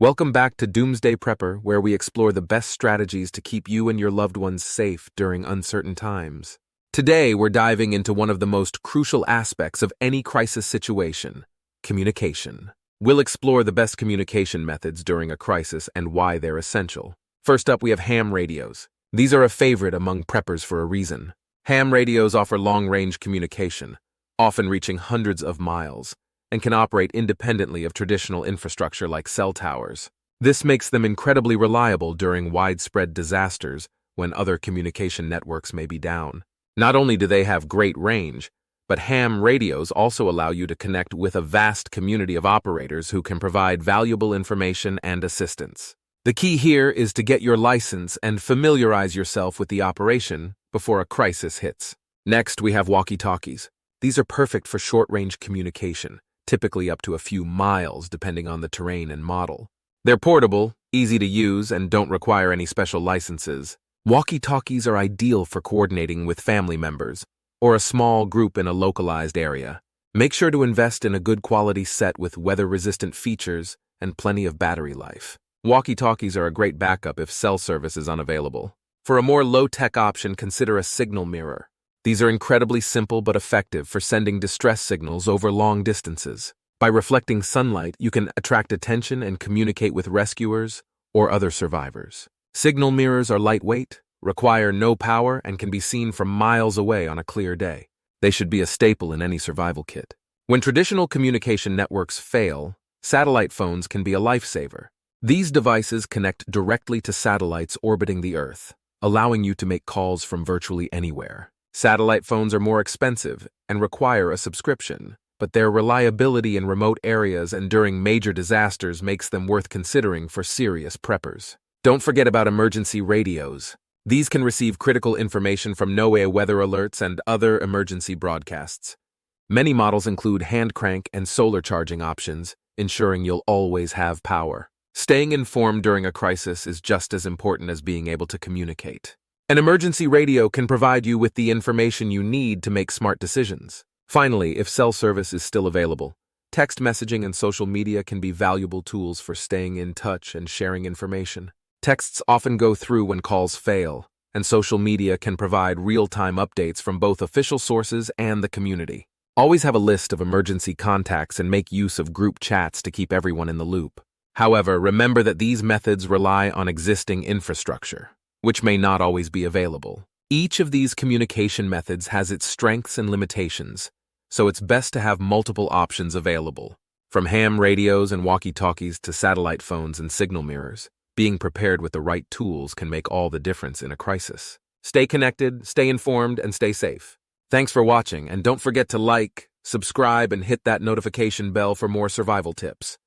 Welcome back to Doomsday Prepper, where we explore the best strategies to keep you and your loved ones safe during uncertain times. Today, we're diving into one of the most crucial aspects of any crisis situation: communication. We'll explore the best communication methods during a crisis and why they're essential. First up, we have ham radios. These are a favorite among preppers for a reason. Ham radios offer long-range communication, often reaching hundreds of miles, and can operate independently of traditional infrastructure like cell towers. This makes them incredibly reliable during widespread disasters when other communication networks may be down. Not only do they have great range, but ham radios also allow you to connect with a vast community of operators who can provide valuable information and assistance. The key here is to get your license and familiarize yourself with the operation before a crisis hits. Next, we have walkie-talkies. These are perfect for short-range communication, typically up to a few miles depending on the terrain and model. They're portable, easy to use, and don't require any special licenses. Walkie-talkies are ideal for coordinating with family members or a small group in a localized area. Make sure to invest in a good quality set with weather-resistant features and plenty of battery life. Walkie-talkies are a great backup if cell service is unavailable. For a more low-tech option, consider a signal mirror. These are incredibly simple but effective for sending distress signals over long distances. By reflecting sunlight, you can attract attention and communicate with rescuers or other survivors. Signal mirrors are lightweight, require no power, and can be seen from miles away on a clear day. They should be a staple in any survival kit. When traditional communication networks fail, satellite phones can be a lifesaver. These devices connect directly to satellites orbiting the Earth, allowing you to make calls from virtually anywhere. Satellite phones are more expensive and require a subscription, but their reliability in remote areas and during major disasters makes them worth considering for serious preppers. Don't forget about emergency radios. These can receive critical information from NOAA weather alerts and other emergency broadcasts. Many models include hand crank and solar charging options, ensuring you'll always have power. Staying informed during a crisis is just as important as being able to communicate. An emergency radio can provide you with the information you need to make smart decisions. Finally, if cell service is still available, text messaging and social media can be valuable tools for staying in touch and sharing information. Texts often go through when calls fail, and social media can provide real-time updates from both official sources and the community. Always have a list of emergency contacts and make use of group chats to keep everyone in the loop. However, remember that these methods rely on existing infrastructure, which may not always be available. Each of these communication methods has its strengths and limitations, so it's best to have multiple options available. From ham radios and walkie-talkies to satellite phones and signal mirrors, being prepared with the right tools can make all the difference in a crisis. Stay connected, stay informed, and stay safe. Thanks for watching, and don't forget to like, subscribe, and hit that notification bell for more survival tips.